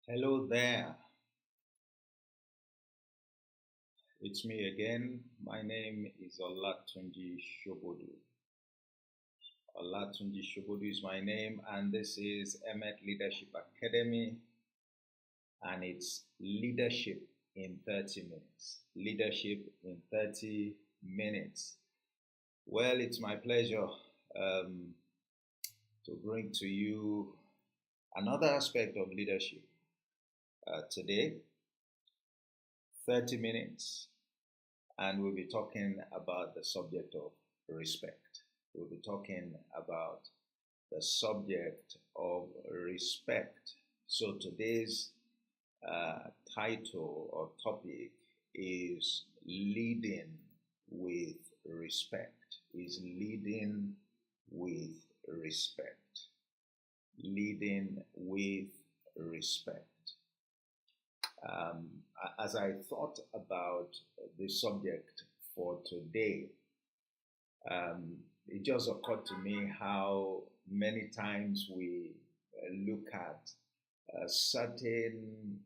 Hello there, it's me again. My name is Olatunji Shobodu. Olatunji Shobodu is my name, and this is Emet Leadership Academy, and it's Leadership in 30 Minutes. Leadership in 30 Minutes. Well, it's my pleasure um, to bring to you another aspect of leadership today, 30 minutes, and we'll be talking about the subject of respect. We'll be talking about the subject of respect. So today's title or topic is leading with respect. Is leading with respect. Leading with respect. Um, as I thought about the subject for today, it just occurred to me how many times we look at certain,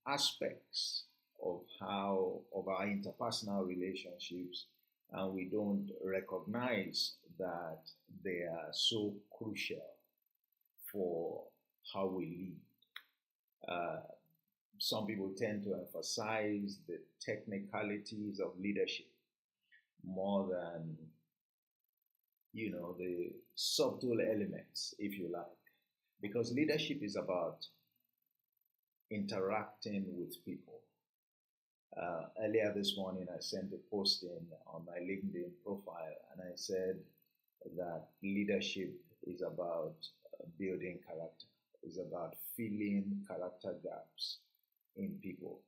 aspects of how of our interpersonal relationships, and we don't recognize that they are so crucial for how we lead. Uh, some people tend to emphasize the technicalities of leadership more than the subtle elements, if you like, because leadership is about interacting with people. Earlier this morning, I sent a posting on my LinkedIn profile, and I said that leadership is about building character, is about filling character gaps in people.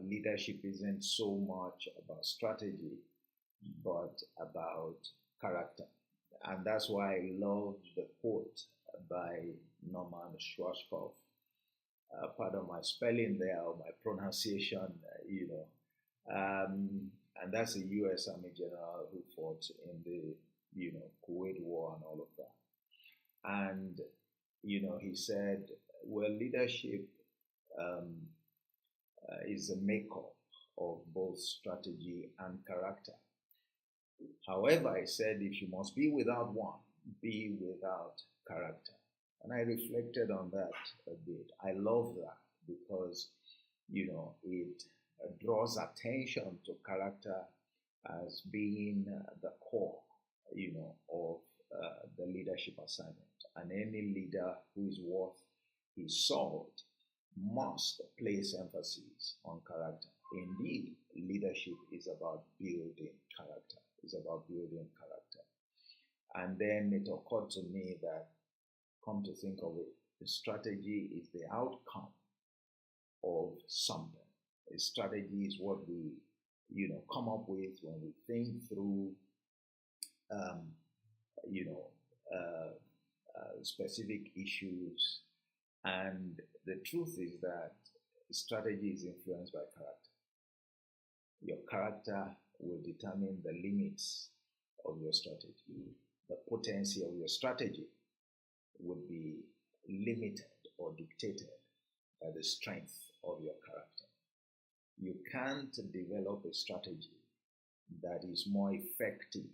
Leadership isn't so much about strategy, but about character. And that's why I love the quote by Norman Schwarzkopf. Pardon my spelling there or my pronunciation, and that's a U.S. Army general who fought in the, Kuwait War and all of that. And, he said, well, leadership um, is a makeup of both strategy and character. However, I said if you must be without one, be without character. And I reflected on that a bit. I love that because, it draws attention to character as being the core, of the leadership assignment. And any leader who is worth his salt must place emphasis on character. Indeed, leadership is about building character. It's about building character. And then it occurred to me that, come to think of it, the strategy is the outcome of something. A strategy is what we, come up with when we think through, um, you know, specific issues. And the truth is that strategy is influenced by character. Your character will determine the limits of your strategy. The potency of your strategy would be limited or dictated by the strength of your character. You can't develop a strategy that is more effective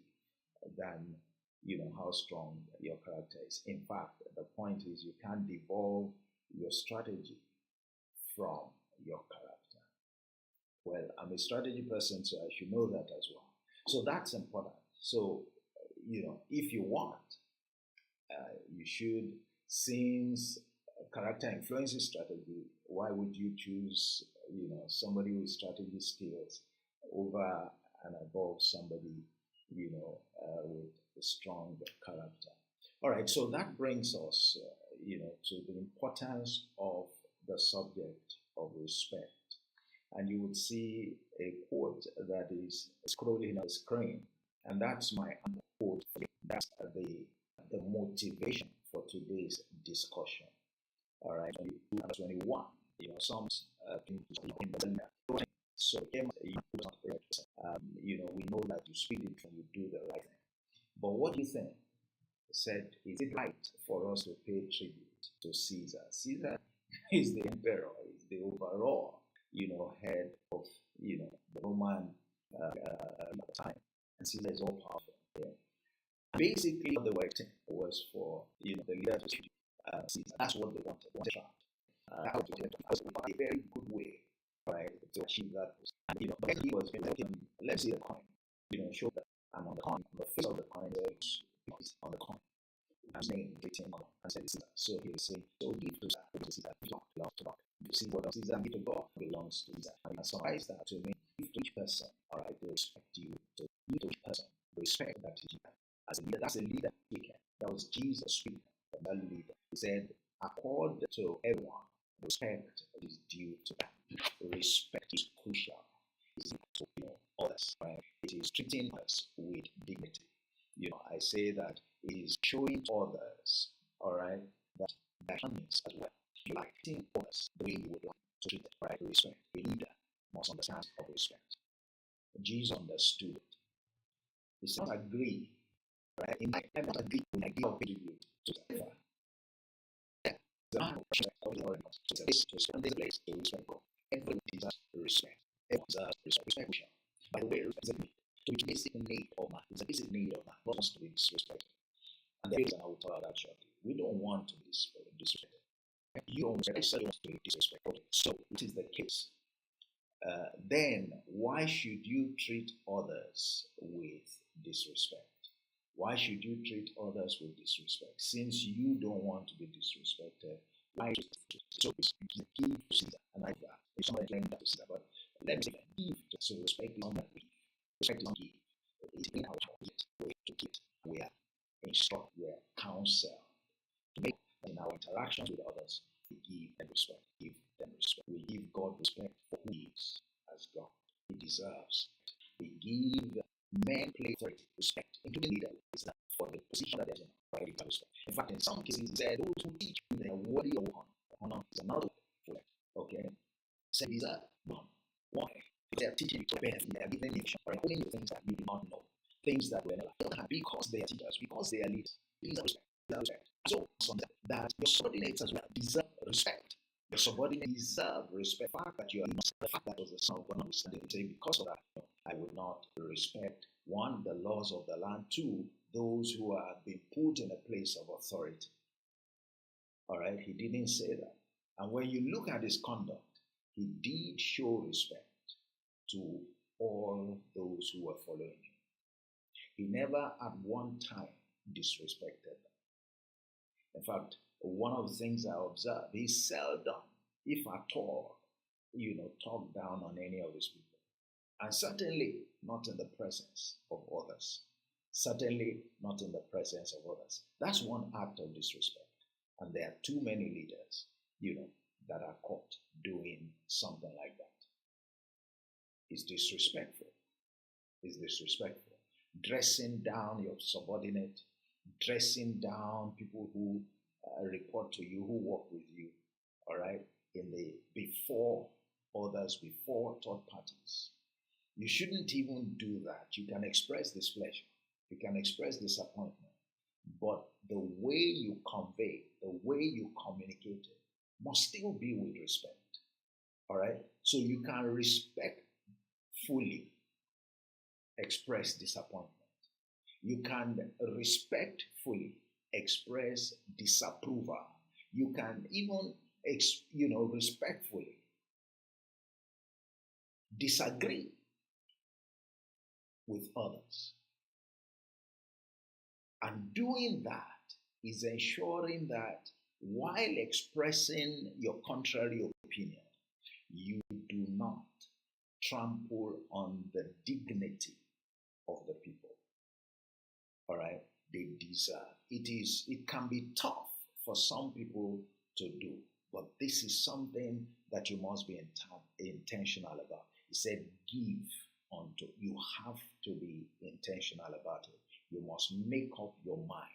than how strong your character is. In fact, the point is you can't devolve your strategy from your character. Well, I'm a strategy person, so I should know that as well. So that's important. So, if you want, you should, since character influences strategy, why would you choose, somebody with strategy skills over and above somebody, with a strong character? All right, so that brings us, to the importance of the subject of respect. And you would see a quote that is scrolling on the screen, and that's my quote. That's the motivation for today's discussion. All right, 21. Some so we know that you speak it when you do the right thing. But what do you think? Said, is it right for us to pay tribute to Caesar? Caesar He's the emperor. He's the overall, head of, the Roman at the time. And Caesar is all powerful. Yeah. Basically, what they were expecting was for, the leader to Caesar. That's what they wanted. They wanted that was a very good way, right, to achieve that. And, but he was okay, let's see the coin. Show that I'm on the coin. On the face of the coin, there's on the coin. His name written on and said Caesar. So he was saying, so give to Caesar, God belongs to God. You see what Caesar give to God belongs to Caesar. And I summarize that to me, give to each person, all right, they respect you. So give to each person, the respect that is due. As a leader, that's a leader speaking. That was Jesus speaking, that leader. He said, accord to everyone, respect is due to them. Respect is crucial. It's to others, right? It is treating us with dignity. I say that it is showing others, all right, that kindness as well. You are treating others the way you would like to treat them, right? Respect. A leader must understand of respect. Jesus understood it. He said, not agree, right? In my time, not agree when I give up with you. So, the man of respect of the audience. So, this to spend this place to respect God. Everyone deserves respect. Everyone deserves respect. Respect. By the way, respect is a need. So, it's a basic need of man. It's a basic need of man. Not wants to be disrespected. And the reason I will talk about that shortly. We don't want to be disrespected. You don't necessarily want to be disrespected. So it is the case. Then why should you treat others with disrespect? Why should you treat others with disrespect? Since you don't want to be disrespected, why? So it's give to Caesar, and I that. If somebody claims that to Caesar, but let me say that give. So respect is not that give. Respect is not give. It's in our way to give. We are instruct, we are counsel to make in our interactions with others, we give them respect. Give them respect. We give God respect for who He is as God. He deserves. We give men play authority respect, including leaders, for the position that they're in. Right? Respect. In fact, in some cases, he said those who teach you they are worthy of honor. Honor is another word for that. Okay. So these are one. Why? They are teaching you to bear, they are giving you or telling you things that you do not know. Things that were never because they are teachers, because they are leaders. These are respect. So that your subordinates as well deserve respect. Your subordinates deserve respect. The fact that you are the fact that was the son of God understanding saying because of that, I would not respect one, the laws of the land, two, those who are being put in a place of authority. All right, he didn't say that. And when you look at his conduct, he did show respect to all those who were following him. He never at one time disrespected them. In fact, one of the things I observed, he seldom, if at all, talked down on any of his people. And certainly not in the presence of others. Certainly not in the presence of others. That's one act of disrespect. And there are too many leaders, that are caught doing something like that. It's disrespectful. It's disrespectful. Dressing down your subordinate, dressing down people who report to you, who work with you, all right, before others, before third parties. You shouldn't even do that. You can express displeasure. You can express disappointment. But the way you convey, the way you communicate it, must still be with respect. All right? So you can respectfully express disappointment. You can respectfully express disapproval. You can even, respectfully disagree with others. And doing that is ensuring that while expressing your contrary opinion, you do not trample on the dignity of the people. All right? They deserve. It can be tough for some people to do, but this is something that you must be intentional about. He said, give unto. You have to be intentional about it. You must make up your mind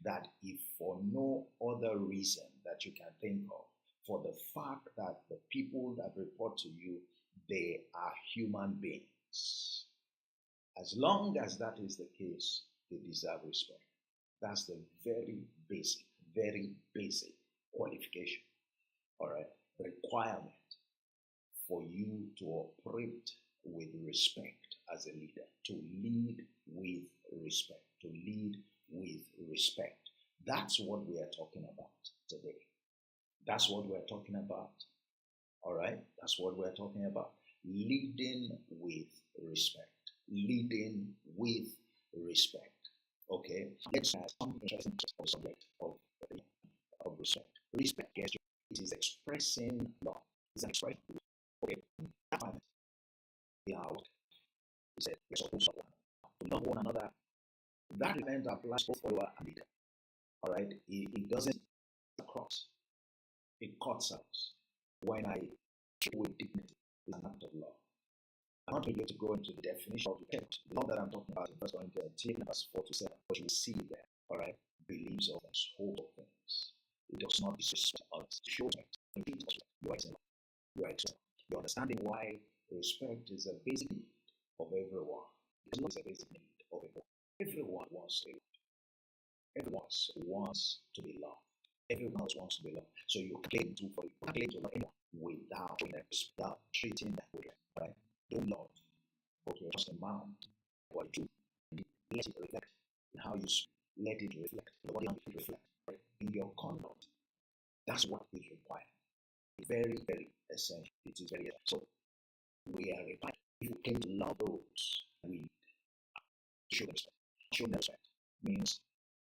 that if for no other reason that you can think of, for the fact that the people that report to you, they are human beings. As long as that is the case, they deserve respect. That's the very basic qualification. All right. The requirement for you to operate with respect as a leader, to lead with respect, to lead with respect. That's what we are talking about today. That's what we're talking about. All right. That's what we're talking about. Leading with respect. Leading with respect. Okay. Let's have some interesting subject of respect. Respect, yes, it is expressing love. It's an expression. Okay. That's why he said, we're supposed to love one another. That event applies both follower and leader. All right. It doesn't cross. It cuts us. When I treat with dignity, it's an act of love. I'm not going to go into the definition of the text. The love that I'm talking about in 1 Corinthians 10, verse 4 to 7, but you will see it there. All right. Believes all things, hope all things. It does not disrespect others. It shows respect. You are excellent. You are excellent. You're understanding why respect is a basic need of everyone. It's not a basic need of everyone. Everyone wants to be loved. Everyone wants to be loved. Everyone else wants to be loved. So you claim to love anyone without treating them with it. Right? Don't love, but you're just a man. What you do, let it reflect in how you speak. Let it reflect in what you reflect. Right? In your conduct. That's what is required. It's very, very essential. It is very essential. So we are required. If we claim to love those we show them respect. Show them respect means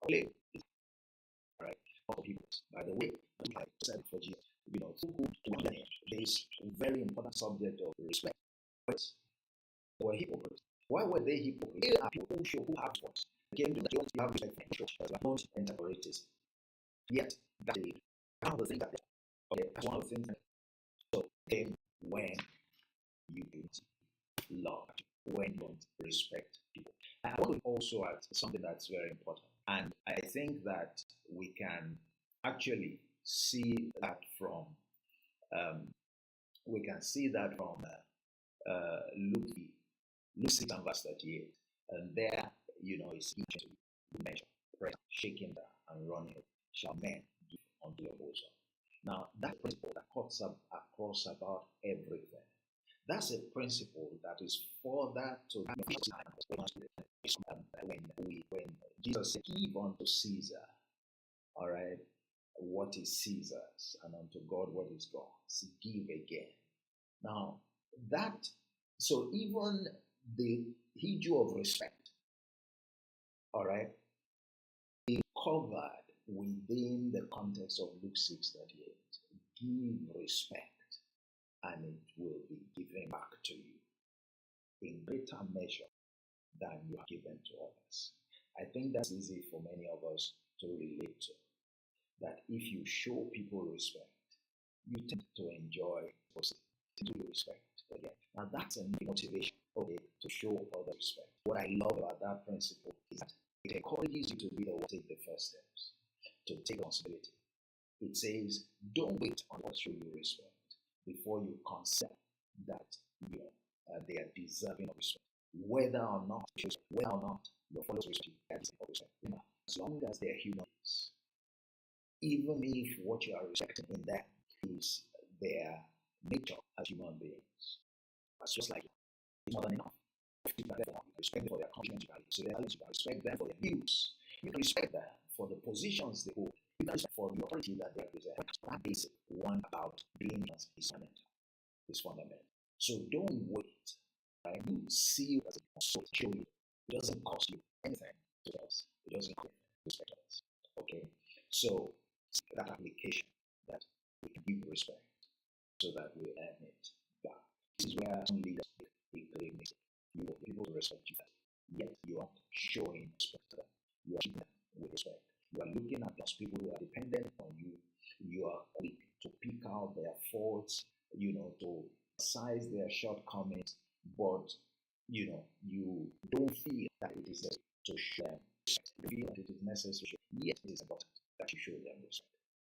play. Right? For people. By the way, like I said for Jesus, through good learning, this very important subject of respect. They were hypocrites. Why were they hypocrites? They are people who have voice. Again, they don't have respect for church, don't enter politics. Yet, that's one of the things that they that's one of the things that so then when you don't love, when you don't respect people. I want to also add something that's very important. And I think that we can actually see that from Luke 6 and verse 38. And there, it's each to measure, press, shaking that, and running shall men give unto your bosom. Now, that principle that cuts up across about everything. That's a principle that is further to when Jesus said, "Give unto Caesar," all right, what is Caesar's, and unto God what is God's. Give again. Now that so even the issue of respect, all right, is covered within the context of Luke 6:38. Give respect, and it will be given back to you in greater measure than you have given to others. I think that's easy for many of us to relate to. That if you show people respect, you tend to enjoy respect again. Now that's a motivation, okay, to show other respect. What I love about that principle is that it encourages you to be the one to take the first steps, to take responsibility. It says, don't wait on what show you respect before you consider that they are deserving of respect. Whether or not your followers respect you, that is of respect. Remember, as long as they are humans, even if what you are respecting in them is their nature as human beings, that's just like it's more than enough. You can respect them for their conscience, you can respect them for their views, you can respect them for the positions they hold, you can respect for the authority that they represent. That basic one about being is fundamental. So don't wait. Right? You see it as a so show you. It doesn't cost you anything to us. It doesn't cost respect us. Okay? So that application that we can give respect so that we earn it back. This is where some leaders make great mistake. You want people to respect you, yet you are showing respect to them. You are treating them with respect. You are looking at those people who are dependent on you. You are quick to pick out their faults, to size their shortcomings, but you don't feel that it is necessary to show them respect. You feel that it is necessary, yet it is important that you show them respect.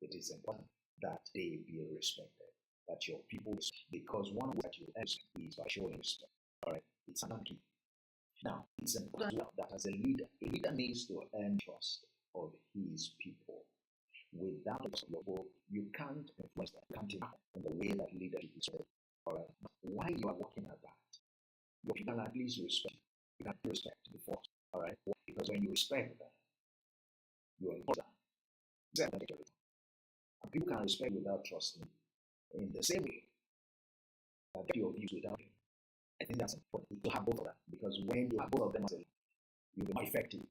It is important that they be respected, that your people, because one way that you earn is by showing respect. All right, it's an key. Now, it's important that as a leader needs to earn trust of his people. Without the your goal, you can't influence them. You can't impact in the way that leadership is said. All right. Why you are working at that? Your people at least respect. You can respect before. All right. Because when you respect them, you are important. And people can respect without trusting. In the same way, that your views without him. I think that's important to have both of them because when you have both of them, you'll be more effective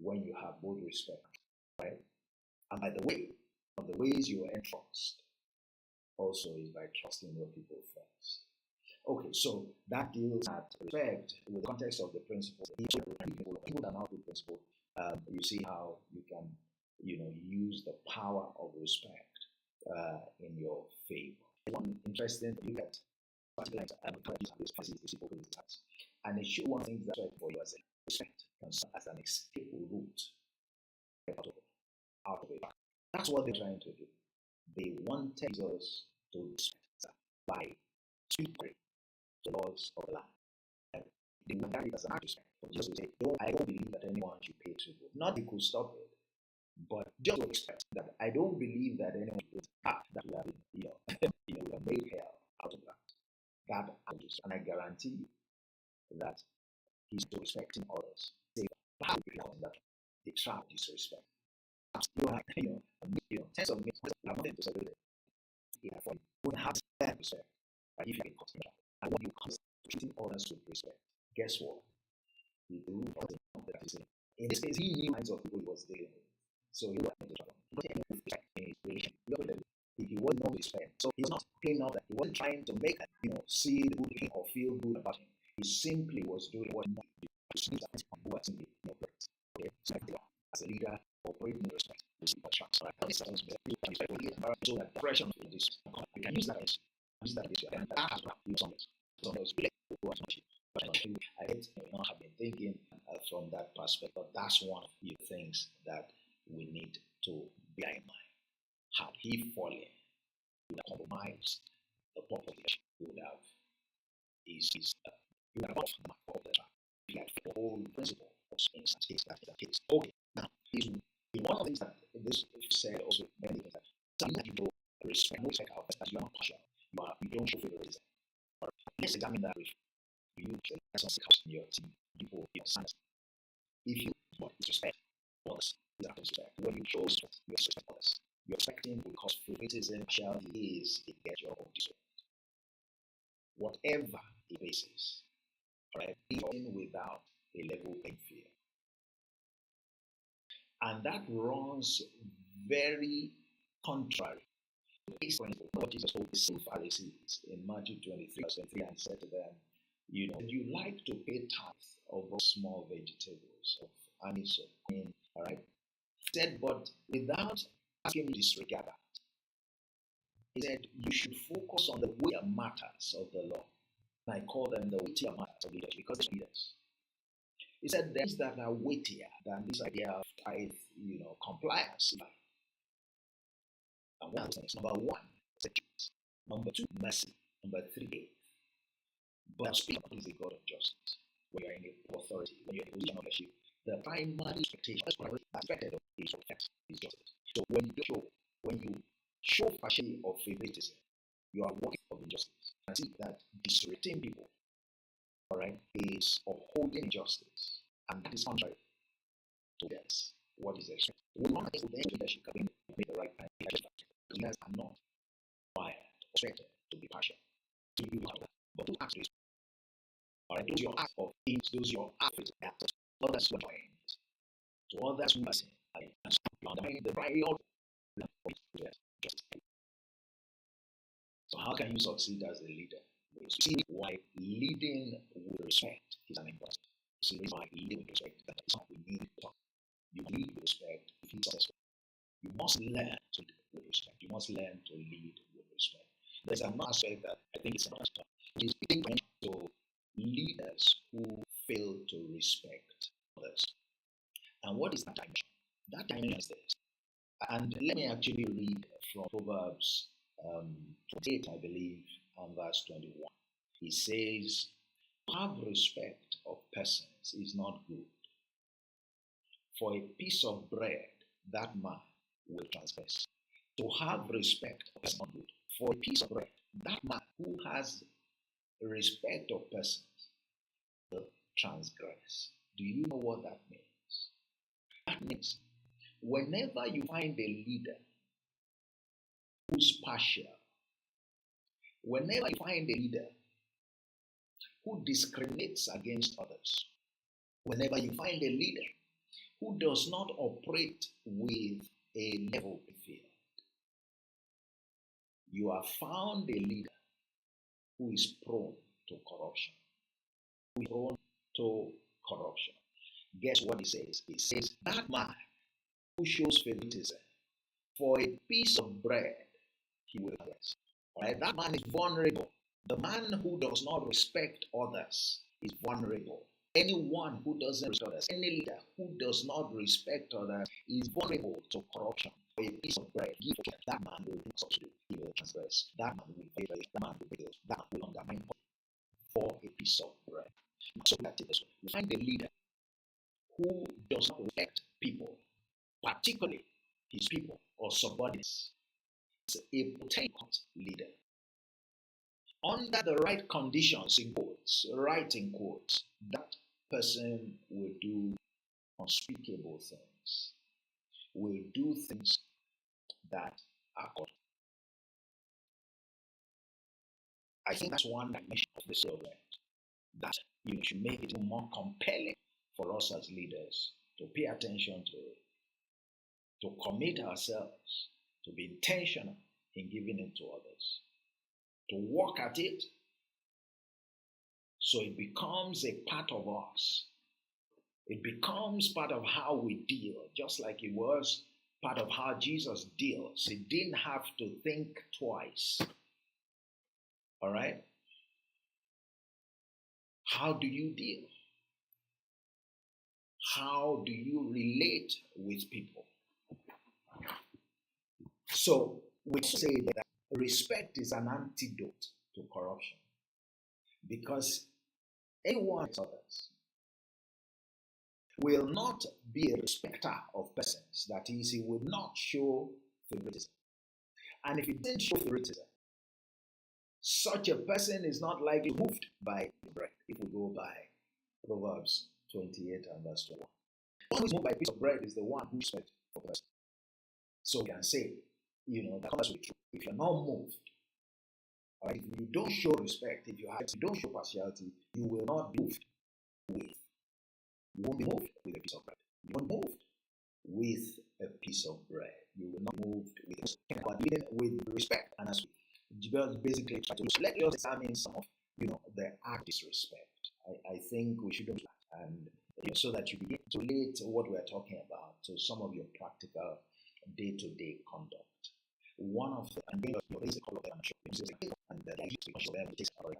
when you have both respect, right? And by the way, one of the ways you earn trust also is by trusting your people first. Okay, so that deals at respect with the context of the principles. People are not good principle. You see how you can, use the power of respect in your favor. One interesting thing you get, particularly and it should one thing that's right for you as a respect can serve as an escape route out of it. That's what they're trying to do. They wanted us to respect by speaking the laws of the land. And they want that as an act of respect. But just to say, I don't believe that anyone should pay tribute. Not they could stop it, but just to expect that I don't believe that anyone should act that will have been, will have made hell out of that. That and I guarantee you that he's respecting others. Say, how that they try disrespect. You have, tens of millions of nothing to celebrate it. For you wouldn't have that respect. But if you get customer, and when you come treating others with respect, guess what? He do that is in this case, he knew kinds of people he was dealing with. So he was respect in his relation. He was no respect. So he's not playing out that he wasn't trying to make see the good thing or feel good about him. He simply was doing what he needed to see that was in the place. Okay, so as a leader, operating in respect, we see what tracks. Right? So that pressure on this, we can use that as and that has brought some those who are not but I have been thinking from that perspective. That's one of the things that we need to bear in mind. Had he fallen, he would have compromised the population. He would have he would have off the mark of the track. He had the whole principle of instance. That is the case. Okay, now is one of the things that this said also many things that something that you don't respect, no respect as you are not partial. You don't show favoritism. Let's examine that with you some in your team, people, your sons. If you want respect others, respect. When you show respect, you respect others. You're expecting because favoritism shall is it get your own deserved. Whatever the basis, right? Even without a level playing field. And that runs very contrary to this principle. What Jesus told the same Pharisees in Matthew 23, verse 23, and said to them, you like to pay tithe of those small vegetables, of anise, of green, all right? He said, but without asking you to disregard that. He said, you should focus on the weightier matters of the law. And I call them the weightier matters of leaders because they're leaders. He said, things that are weightier than this idea of tithe, compliance. And one of those things, number one, execution. Number two, mercy. Number three, but speaking of is a God of justice. When you're in authority, when you're in a position of leadership, the primary expectation, expected of is justice. So when you show partiality of favoritism, you are working for injustice. And see that disrespecting people, all right, is upholding injustice, and that is contrary to this. What is expected? We want to make leadership can make the right kind of leadership. Leaders are not required or expected to be partial. To you have that, but to ask this. All right, those your act of things, those your acts, others who join, to others who listen, and undermine the very order. So how can you succeed as a leader? You see why leading with respect is an important. See why leading with respect that is what we need to talk. You lead with respect if you're successful. You must learn to lead with respect. You must learn to lead with respect. There's an aspect that I think is important. It is being to leaders who fail to respect others. And what is that dimension? That dimension is this. And let me actually read from Proverbs 28, I believe, and verse 21. He says, have respect of persons is not good. For a piece of bread, that man will transgress. To have respect of person good. For a piece of bread, that man who has respect of persons will transgress. Do you know what that means? That means whenever you find a leader who's partial, whenever you find a leader who discriminates against others, whenever you find a leader who does not operate with a level field, you have found a leader who is prone to corruption. Who is prone to corruption. Guess what he says? He says, that man who shows favoritism for a piece of bread, he will bless. Right? That man is vulnerable. The man who does not respect others is vulnerable. Anyone who doesn't respect others, any leader who does not respect others is vulnerable to corruption. For a piece of bread, give that man will do substitute. He will transgress. That man will favor. That man will fail. That man will undermine for a piece of bread. So that is we find a leader who does not respect people, particularly his people or subordinates. It's a potent leader. Under the right conditions, in quotes, right in quotes, that person will do unspeakable things, will do things that are good. I think that's one dimension of the servant that you should make it more compelling for us as leaders to pay attention to commit ourselves, to be intentional in giving it to others, to work at it so it becomes a part of us. It becomes part of how we deal, just like it was part of how Jesus deals. He didn't have to think twice. All right? How do you deal? How do you relate with people? So we say that respect is an antidote to corruption, because anyone others will not be a respecter of persons. That is, he will not show favoritism. And if he didn't show favoritism, such a person is not likely moved by the bread. If we go by Proverbs 28 and verse 21. One who is moved by a piece of bread is the one who respects for the person. So we can say, that comes with truth. If you're not moved, or if you don't show respect, if you don't show partiality, you will not be moved with. You won't be moved with a piece of bread. You won't be moved with a piece of bread. You will not be moved with living with respect. And as we basically try to let us examine some of the act of disrespect. I think we should do that, and so that you begin to relate what we're talking about to some of your practical day-to-day conduct. One of the and there is a couple of them, I'm sure, and the idea to conscious them takes already.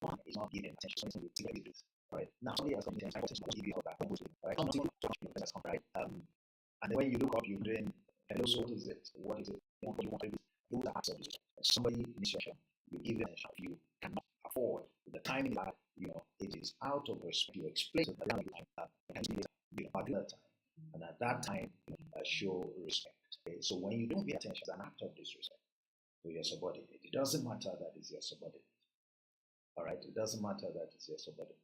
One is not giving attention, something you take this. All right. Now somebody else comes in and says, give you a back. All right. Something to come, right? And then when you look up, you're doing hello, so what is it? What is it? What you want to do? Those are acts of disrespect. Somebody instruction, you give them attention. You cannot afford the timing that it is out of respect. You explain to them particular time, and at that time, show respect. Okay? So when you don't pay attention, it's an act of disrespect to your subordinate. It doesn't matter that it's your subordinate. All right, it doesn't matter that it's your subordinate.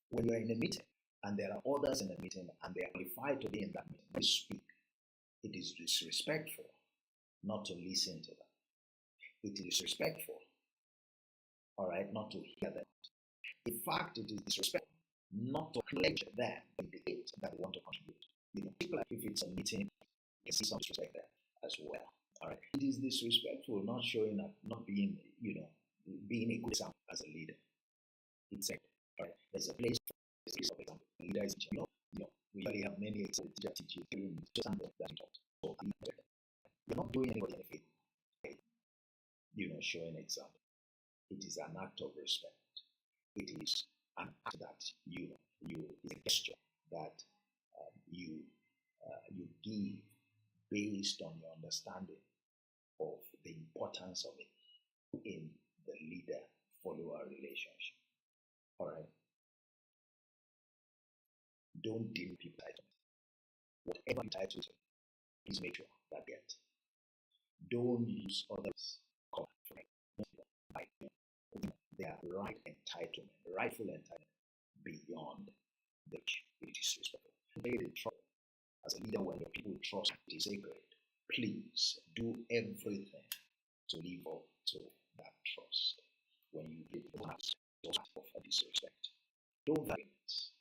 When you're in a meeting and there are others in the meeting and they are qualified to be in that meeting, they speak. It is disrespectful not to listen to them. It is disrespectful, all right, not to hear them. In fact, it is disrespectful not to acknowledge them, indicate that they want to contribute. Particularly if it's a meeting, you see some disrespect there as well. All right, it is disrespectful not showing up, not being, being a good example as a leader. It's a, all right. There's a place for example. The leader is teaching. We really have many examples teacher teaching just stand up that taught. So you're not doing anybody any favor. Showing example. It is an act of respect. It is an act that is a gesture that you give based on your understanding of the importance of it in the leader-follower relationship. All right. Don't deal with people titles. Whatever you title Please make sure that get. Don't use others for their rightful entitlement beyond the which it is disrespectful. They in trouble as a leader when your people trust is sacred. Please do everything to live up to that trust. When you give of disrespect, don't violate.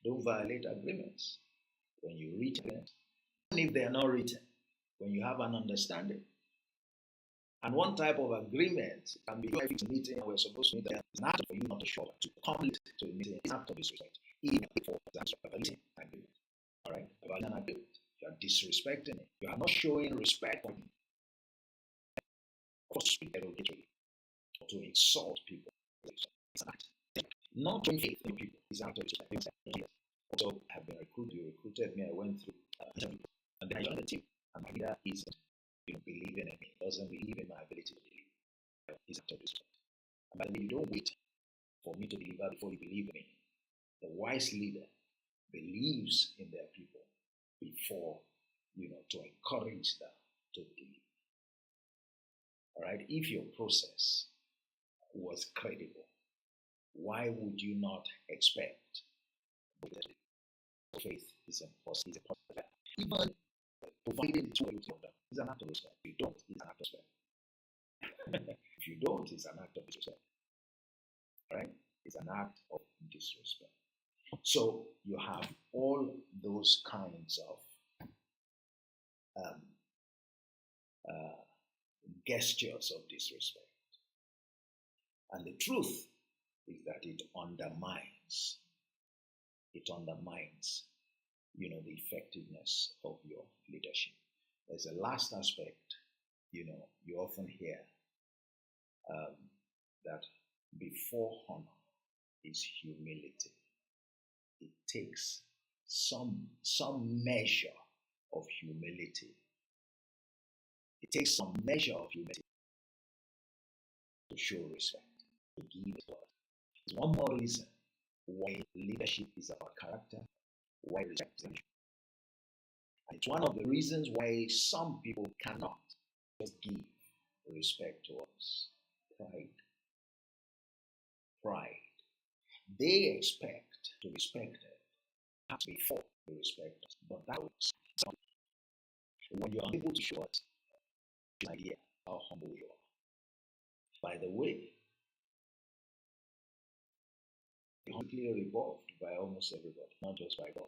Don't violate agreements. When you reach agreements, even if they are not written, when you have an understanding. And one type of agreement can be if it's a meeting and we're supposed to meet there. It's not for you not to show up to come late to the meeting. It's not of disrespect. Even for a meeting agreement. All right? About an agreement. You are disrespecting it. You are not showing respect for me. Of course, speak derogatory or to insult people. It's an act. Not showing faith in people is an act of disrespect. Also, I have been recruited. You recruited me. I went through interview, and then I joined the team. And my leader isn't believing in me. Doesn't believe in my ability to deliver. He's after respect. And by the way, you don't wait for me to deliver before you believe in me. The wise leader believes in their people before, to encourage them to deliver. All right. If your process was credible, why would you not expect faith is impossible? Even providing the tool is an act of respect. If you don't, it's an act of respect. If you don't, it's an act of disrespect. Right? It's an act of disrespect. So you have all those kinds of gestures of disrespect. And the truth is that it undermines the effectiveness of your leadership. There's a last aspect, you often hear that before honor is humility. It takes some measure of humility. It takes some measure of humility to show respect, to give it. It's one more reason why leadership is about character, why respect is leadership. And it's one of the reasons why some people cannot just give respect to us. Pride. They expect to be respected before they respect us. But that was when you're unable to show us an idea how humble you are. By the way, completely revolved by almost everybody, not just by God.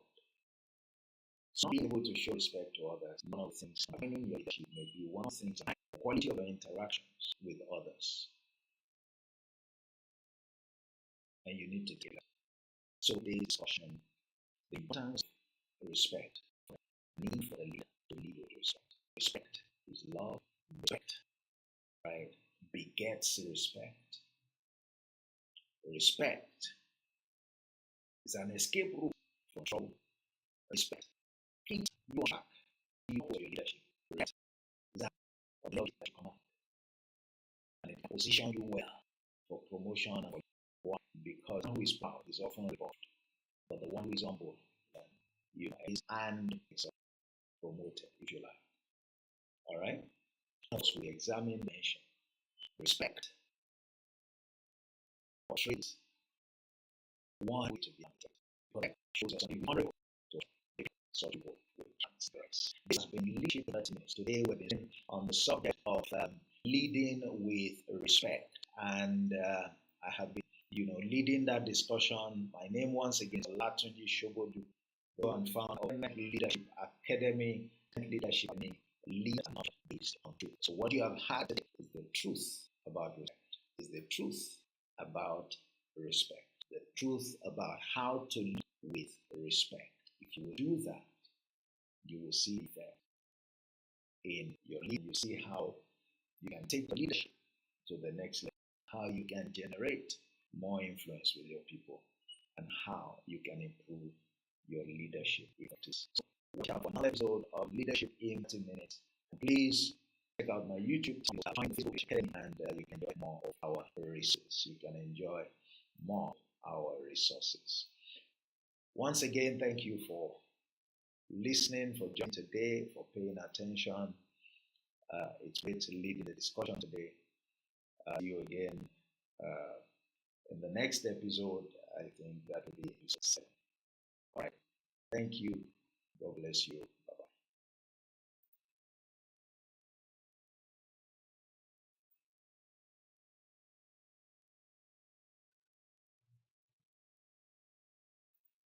So being able to show respect to others, one of the things defining your leadership may be one of the things, the quality of your interactions with others. And you need to take that. So today's discussion, the importance of respect, the need for the leader to lead with respect. Respect is love. Respect, right, begets respect. Respect is an escape route from trouble. Respect keeps you on track. You hold your leadership. Respect is that of love that you command. And it positions you well for promotion and for because the one who is proud is often rewarded, but the one who is humble, is and promoted, if you like. All right? As we examine the nation, respect portrays one way to be acted. Correct shows us something honorable to such people with transgress. This has been Leadership 30 Minutes. Today we've been on the subject of leading with respect, and I have been, leading that discussion. My name once again is Olatunji Shobodu. Go and found Leadership Academy, Leadership leads are not based on truth. So what you have had is the truth about respect. Is the truth about respect. The truth about how to lead with respect. If you will do that, you will see that in your leadership. You see how you can take the leadership to the next level, how you can generate more influence with your people, and how you can improve your leadership effectiveness. So, watch out for another episode of Leadership in 2 Minutes. Please check out my YouTube channel, find Facebook Academy, and you can enjoy more of our resources. You can enjoy more of our resources. Once again, thank you for listening, for joining today, for paying attention. It's great to lead in the discussion today. See you again in the next episode. I think that will be episode 7. All right. Thank you. God bless you.